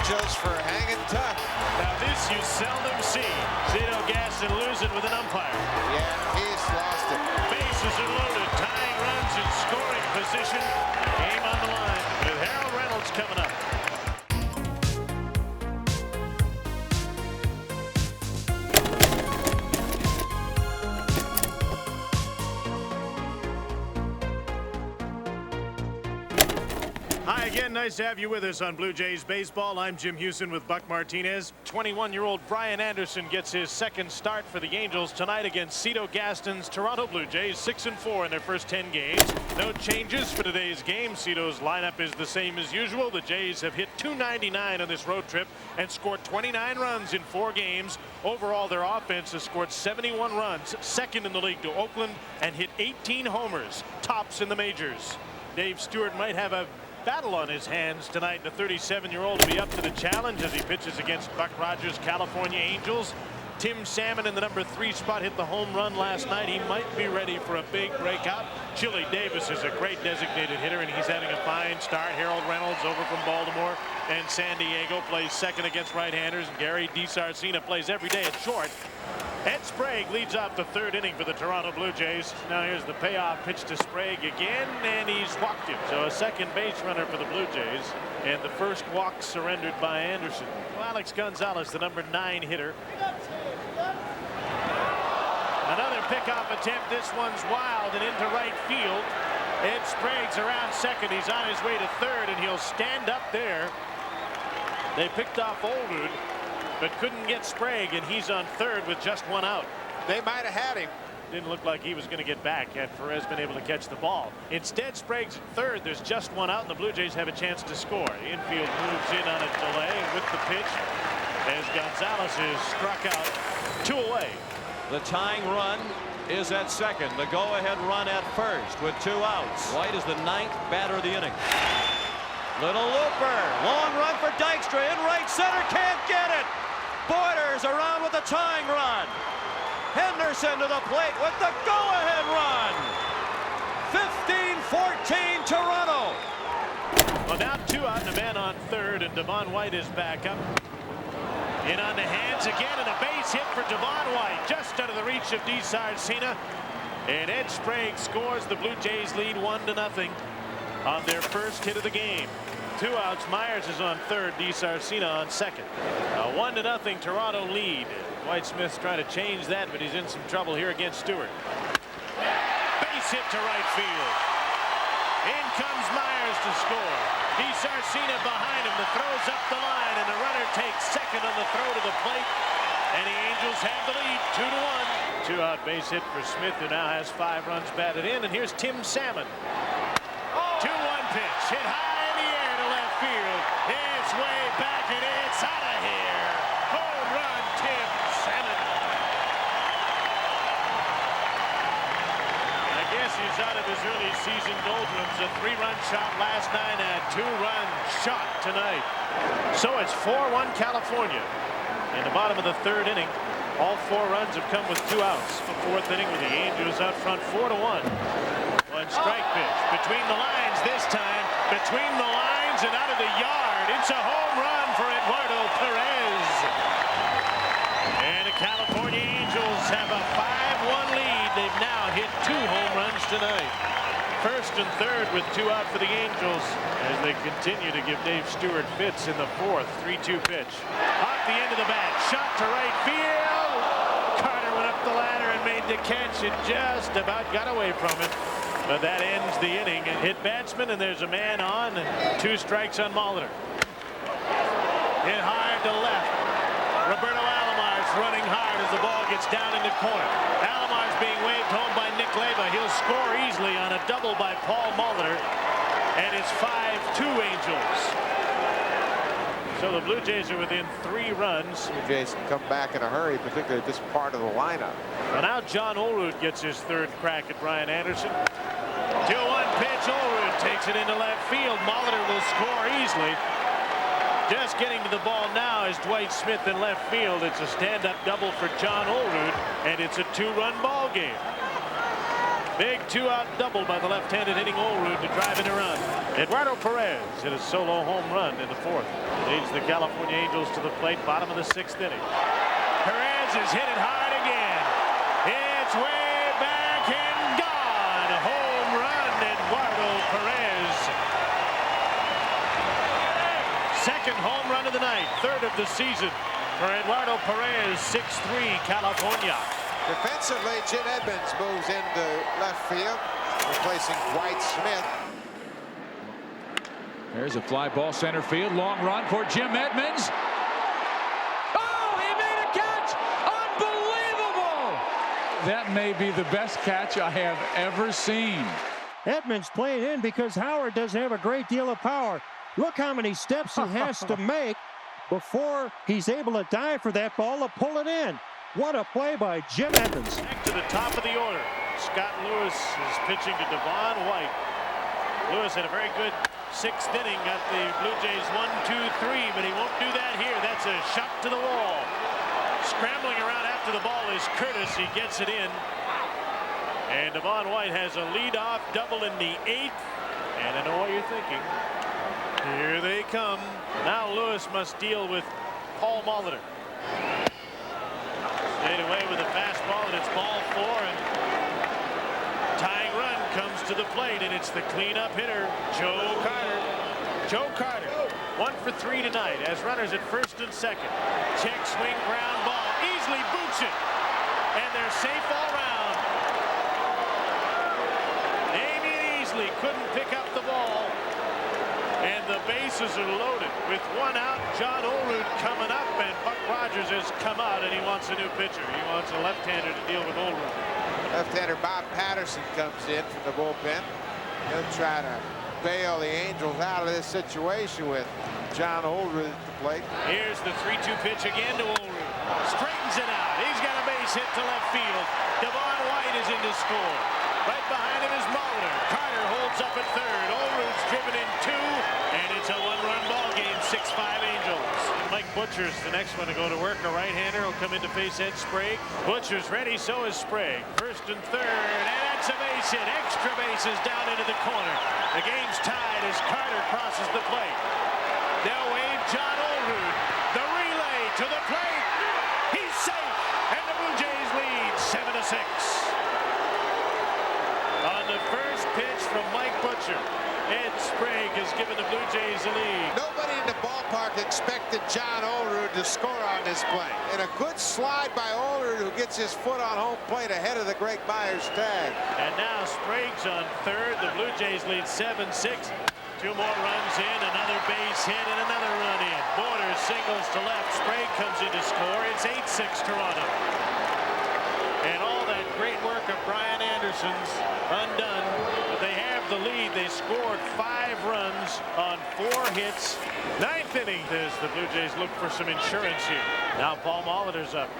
Angels for hanging tough. Now this you seldom see. Cito Gaston losing with an umpire. Yeah, he's lost it. Bases are loaded, tying runs in scoring position. Game on the line with Harold Reynolds coming up. Hi again, nice to have you with us on Blue Jays Baseball. I'm Jim Houston with Buck Martinez. 21-year-old Brian Anderson gets his second start for the Angels tonight against Cito Gaston's Toronto Blue Jays, 6-4 in their first 10 games. No changes for today's game. Cito's lineup is the same as usual. The Jays have hit .299 on this road trip and scored 29 runs in 4 games. Overall, their offense has scored 71 runs, second in the league to Oakland, and hit 18 homers, tops in the majors. Dave Stewart might have a battle on his hands tonight. The 37-year-old will be up to the challenge as he pitches against Buck Rogers' California Angels. Tim Salmon in the number 3 spot hit the home run last night. He might be ready for a big breakout. Chili Davis is a great designated hitter, and he's having a fine start. Harold Reynolds over from Baltimore and San Diego plays second against right-handers. And Gary DiSarcina plays every day at short. Ed Sprague leads off the 3rd inning for the Toronto Blue Jays. Now here's the payoff pitch to Sprague again, and he's walked him. So a second base runner for the Blue Jays, and the first walk surrendered by Anderson. Well, Alex Gonzalez, the number 9 hitter. Another pickoff attempt. This one's wild and into right field. Ed Sprague's around second. He's on his way to 3rd, and he'll stand up there. They picked off Olerud, but couldn't get Sprague, and he's on 3rd with just 1 out. They might have had him. Didn't look like he was going to get back had Perez been able to catch the ball. Instead, Sprague's at 3rd. There's just 1 out, and the Blue Jays have a chance to score. The infield moves in on a delay with the pitch as Gonzalez is struck out 2 away. The tying run is at 2nd. The go-ahead run at 1st with 2 outs. White is the 9th batter of the inning. Little looper, long run for Dykstra in right center, can't get it. Borders around with the tying run. Henderson to the plate with the go-ahead run. 15-14 Toronto. Well, now 2 out and a man on 3rd, and Devon White is back up. In on the hands again, and a base hit for Devon White, just out of the reach of DiSarcina. And Ed Sprague scores. The Blue Jays lead 1-0 on their first hit of the game. 2 outs. Myers is on 3rd. DiSarcina on 2nd. A 1-0 Toronto lead. White Smith's trying to change that, but he's in some trouble here against Stewart. Base hit to right field. In comes Myers to score. DiSarcina behind him. The throw's up the line, and the runner takes 2nd on the throw to the plate. And the Angels have the lead, 2-1. 2-out base hit for Smith, who now has 5 runs batted in. And here's Tim Salmon. 2-1 pitch, hit high in the air to left field. It's way back, and it's out of here. Home run, Tim Salmon. I guess he's out of his early season doldrums. A 3-run shot last night, and a 2-run shot tonight. So it's 4-1 California. In the bottom of the 3rd inning, all 4 runs have come with 2 outs. The 4th inning with the Angels out front 4-1. One strike pitch between the lines this time. Between the lines and out of the yard. It's a home run for Eduardo Pérez. And the California Angels have a 5-1 lead. They've now hit 2 home runs tonight. 1st and 3rd with 2 out for the Angels as they continue to give Dave Stewart fits in the 4th. 3-2 pitch. Off the end of the bat. Shot to right field. Carter went up the ladder and made the catch. It just about got away from it. But that ends the inning. And hit batsman, and there's a man on. 2 strikes on Molitor. Hit hard to left. Roberto Alomar's running hard as the ball gets down in the corner. Alomar's being waved home by Nick Leyva. He'll score easily on a double by Paul Molitor. And it's 5-2 Angels. So the Blue Jays are within 3 runs. Blue Jays can come back in a hurry, particularly this part of the lineup. Well, now John Olerud gets his 3rd crack at Brian Anderson. 2-1 pitch. Olerud takes it into left field. Molitor will score easily. Just getting to the ball now is Dwight Smith in left field. It's a stand-up double for John Olerud, and it's a 2-run ball game. Big 2-out double by the left-handed hitting Olerud to drive in a run. Eduardo Pérez hit a solo home run in the 4th. Leads the California Angels to the plate, bottom of the 6th inning. Pérez has hit it hard again. It's way back and gone. Home run, Eduardo Pérez. Second home run of the night, 3rd of the season for Eduardo Pérez, 6'3", California. Defensively, Jim Edmonds moves into left field, replacing Dwight Smith. There's a fly ball center field. Long run for Jim Edmonds. Oh, he made a catch! Unbelievable! That may be the best catch I have ever seen. Edmonds playing in because Howard doesn't have a great deal of power. Look how many steps he has to make before he's able to dive for that ball to pull it in. What a play by Jim Edmonds. Back to the top of the order. Scott Lewis is pitching to Devon White. Lewis had a very good 6th inning. Got the Blue Jays 1-2-3, but he won't do that here. That's a shot to the wall. Scrambling around after the ball is Curtis. He gets it in. And Devon White has a leadoff double in the 8th. And I know what you're thinking. Here they come. Now Lewis must deal with Paul Molitor. Stayed away with a fastball, and it's ball 4. And tying run comes to the plate, and it's the cleanup hitter, Joe Carter. Joe Carter, 1 for 3 tonight, as runners at 1st and 2nd. Check swing, ground ball, easily boots it, and they're safe all round. Damian Easley couldn't pick up the ball, and the bases are loaded. With 1 out, John Olerud coming up, and Buck Rogers has come out, and he wants a new pitcher. He wants a left-hander to deal with Olerud. Left-hander Bob Patterson comes in from the bullpen. He'll try to bail the Angels out of this situation with John Olerud at the plate. Here's the 3-2 pitch again to Olerud. Straightens it out. He's got a base hit to left field. Devon White is in to score. Right behind him is Molitor. Carter holds up at 3rd. Olerud's driven in 2, and it's a 1-run ball game. 6-5 Angels. Mike Butcher's the next one to go to work. A right-hander will come in to face Ed Sprague. Butcher's ready, so is Sprague. 1st and 3rd, and that's a base hit. Extra bases down into the corner. The game's tied as Carter crosses the plate. They'll wave John Olerud. The relay to the plate. He's safe, and the Blue Jays lead 7-6. On the first pitch from Mike Butcher, Ed Sprague has given the Blue Jays the lead. Nobody in the ballpark expected John Olerud to score on this play. And a good slide by Olerud, who gets his foot on home plate ahead of the Greg Myers tag. And now Sprague's on 3rd. The Blue Jays lead 7-6. 2 more runs in, another base hit, and another run in. Borders singles to left. Sprague comes in to score. It's 8-6 Toronto. And all that great work of Brian Anderson's undone. But they have the lead. They scored 5 runs on 4 hits. 9th inning as the Blue Jays look for some insurance here. Now Paul Molitor's up.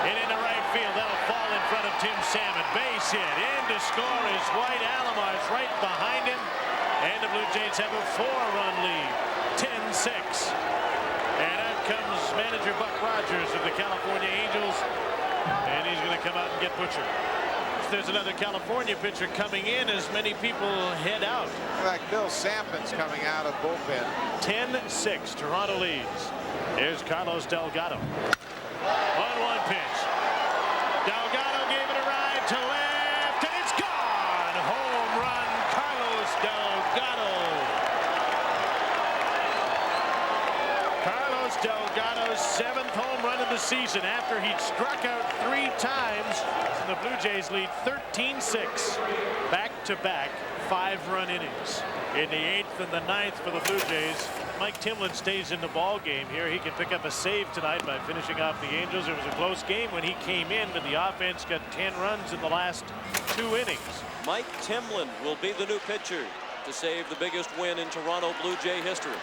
And into right field. That'll fall in front of Tim Salmon. Base hit. In to score is White. Alamar's right behind him. And the Blue Jays have a 4-run lead. 10-6. And out comes manager Buck Rogers of the California Angels. And he's going to come out and get Butcher. There's another California pitcher coming in as many people head out. Like Bill Sampson's coming out of bullpen. 10-6, Toronto leads. Here's Carlos Delgado. 1-1 pitch. Delgado gave it a ride to left, and it's gone. Home run, Carlos Delgado. Carlos Delgado's 7th home run of the season after he'd struck out 3 times. And the Blue Jays lead 13-6. Back-to-back 5-run innings. In the 8th and the 9th for the Blue Jays, Mike Timlin stays in the ball game here. He can pick up a save tonight by finishing off the Angels. It was a close game when he came in, but the offense got 10 runs in the last 2 innings. Mike Timlin will be the new pitcher to save the biggest win in Toronto Blue Jay history.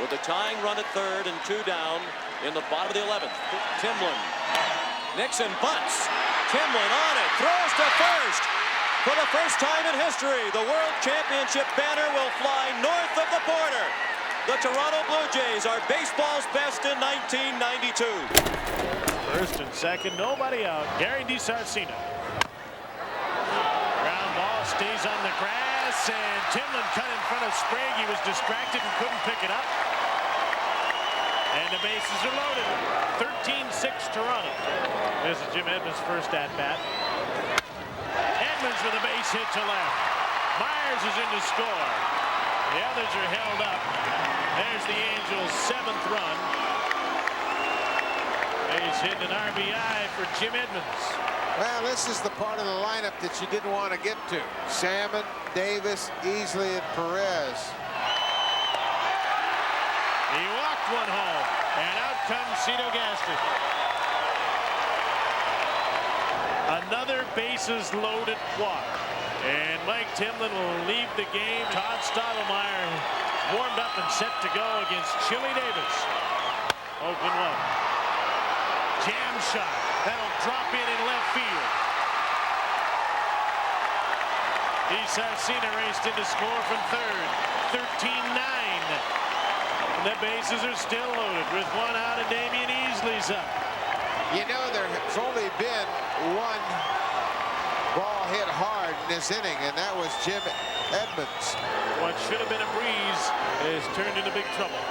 With a tying run at 3rd and 2 down in the bottom of the 11th. Timlin. Nixon bunts. Timlin on it. Throws to first. For the first time in history, the World Championship banner will fly north of the border. The Toronto Blue Jays are baseball's best in 1992. 1st and 2nd, nobody out. Gary DiSarcina. Ground ball stays on the grass. pass, and Timlin cut in front of Sprague. He was distracted and couldn't pick it up. And the bases are loaded. 13-6 Toronto. This is Jim Edmonds' first at-bat. Edmonds with a base hit to left. Myers is in to score. The others are held up. There's the Angels' 7th run. Base hit an RBI for Jim Edmonds. Well, this is the part of the lineup that you didn't want to get to. Salmon, Davis, Easley, and Perez. He walked one home, and out comes Cito Gaston. Another bases-loaded walk. And Mike Timlin will leave the game. Todd Stottlemyre warmed up and set to go against Chili Davis. Open one. Jam shot. That'll drop in left field. DeSarcina raced in to score from third. 13-9. The bases are still loaded with one out and Damian Easley's up. You know, there's only been one ball hit hard in this inning, and that was Jim Edmonds. What should have been a breeze is turned into big trouble.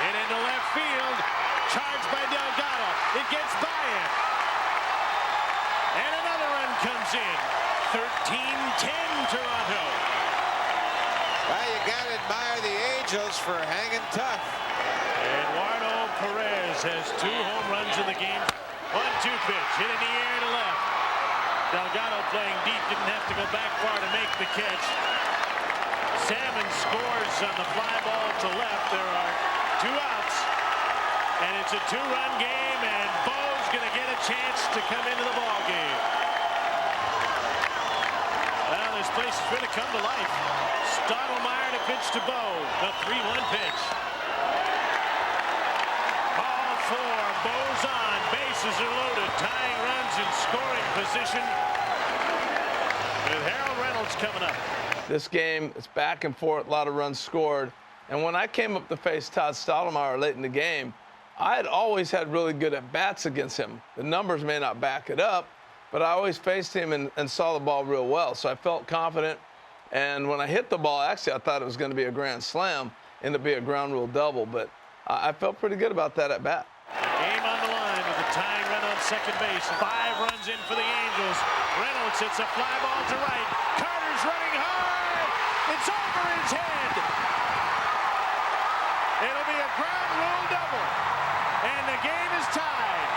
Hit into left field. Charged by Delgado. It gets by him. And another run comes in. 13-10 Toronto. Well, you got to admire the Angels for hanging tough. Eduardo Pérez has 2 home runs in the game. 1-2 pitch. Hit in the air to left. Delgado playing deep. Didn't have to go back far to make the catch. Salmon scores on the fly ball to left. There are 2 outs. And it's a 2-run game, and Bo's going to get a chance to come into the ball game. Well, this place is going to come to life. Stottlemyre to pitch to Bo. The 3-1 pitch. Ball 4. Bo's on. Bases are loaded. Tying runs in scoring position. With Harold Reynolds coming up. This game is back and forth. A lot of runs scored. And when I came up to face Todd Stottlemyre late in the game, I had always had really good at-bats against him. The numbers may not back it up, but I always faced him and saw the ball real well. So I felt confident. And when I hit the ball, actually, I thought it was going to be a grand slam, ended up being a ground rule double. But I felt pretty good about that at-bat. Game on the line with a tying run on second base. 5 runs in for the Angels. Reynolds hits a fly ball to right. Carter's running hard. It's over his head. It'll be a ground rule double. And the game is tied.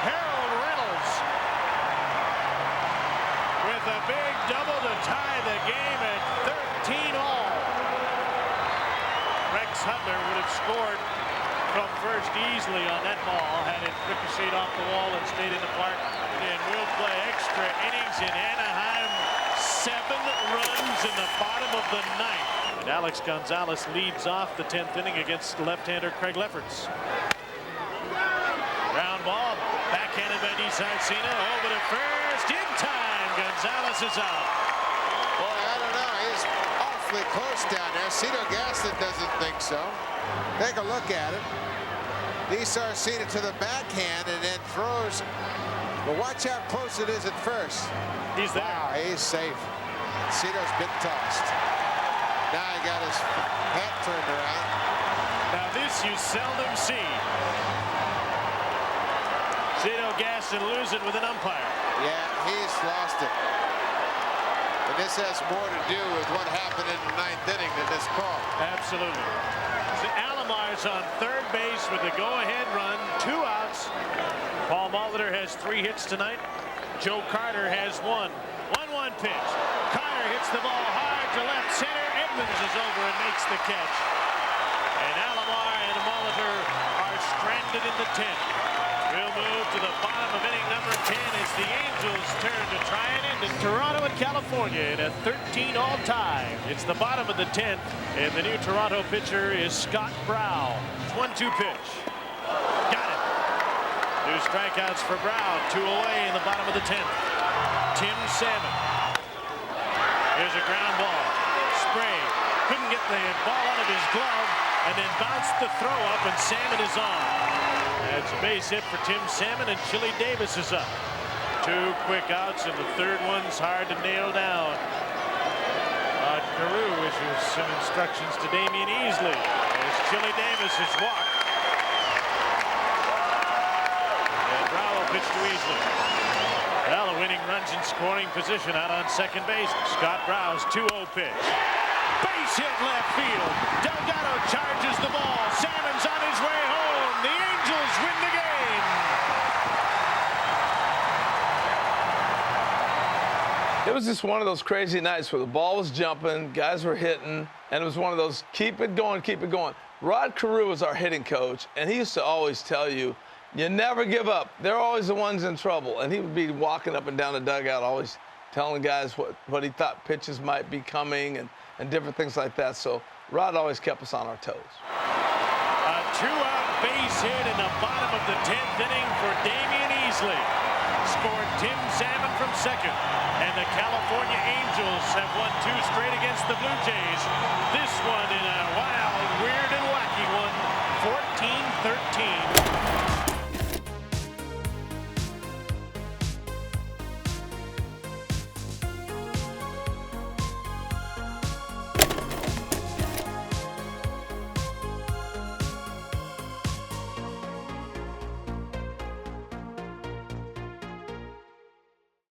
Harold Reynolds with a big double to tie the game at 13-all. Rex Hutler would have scored from first easily on that ball had it ricocheted off the wall and stayed in the park. And we'll play extra innings in Anaheim. 7 runs in the bottom of the 9th. And Alex Gonzalez leads off the 10th inning against left-hander Craig Lefferts. Ground ball, backhanded by DeSarcina, over to first, in time. Gonzalez is out. Boy, I don't know. He's awfully close down there. Cito Gaston doesn't think so. Take a look at it. DeSarcina to the backhand and then throws. But watch how close it is at first. He's there. Wow, he's safe. Cito's been tossed. Now he got his hat turned around. Now this you seldom see. Cito Gaston losing with an umpire. Yeah, he's lost it. And this has more to do with what happened in the 9th inning than this call. Absolutely. Alomar's on third base with the go-ahead run. 2 outs. Paul Molitor has 3 hits tonight. Joe Carter has 1. 1-1 pitch. Carter hits the ball hard to left center. Edmonds is over and makes the catch. And Alomar and Molitor are stranded in the 10th. We'll move to the bottom of inning number 10. It's the Angels' turn to try and end in Toronto and California in a 13-all tie. It's the bottom of the 10th, and the new Toronto pitcher is Scott Brow. 1-2 pitch. Got it. 2 strikeouts for Brow. 2 away in the bottom of the 10th. Tim Salmon. Here's a ground ball. Spray. Couldn't get the ball out of his glove, and then bounced the throw up, and Salmon is on. That's a base hit for Tim Salmon, and Chili Davis is up. 2 quick outs, and the third one's hard to nail down. Rod Carew issues some instructions to Damian Easley as Chili Davis is walked. And Brown will pitch to Easley. Well, the winning runs in scoring position out on second base. Scott Brow's 2-0 pitch. Base hit left field. Delgado charges the ball. Salmon's on his way home. The Angels win the game. It was just one of those crazy nights where the ball was jumping, guys were hitting, and it was one of those keep it going, keep it going. Rod Carew was our hitting coach, and he used to always tell you, you never give up. They're always the ones in trouble. And he would be walking up and down the dugout, always telling guys what he thought pitches might be coming and different things like that. So Rod always kept us on our toes. A 2-out base hit in the bottom of the 10th inning for Damian Easley. Scored Tim Salmon from second. And the California Angels have won 2 straight against the Blue Jays. This one in a wild, weird, and wacky one.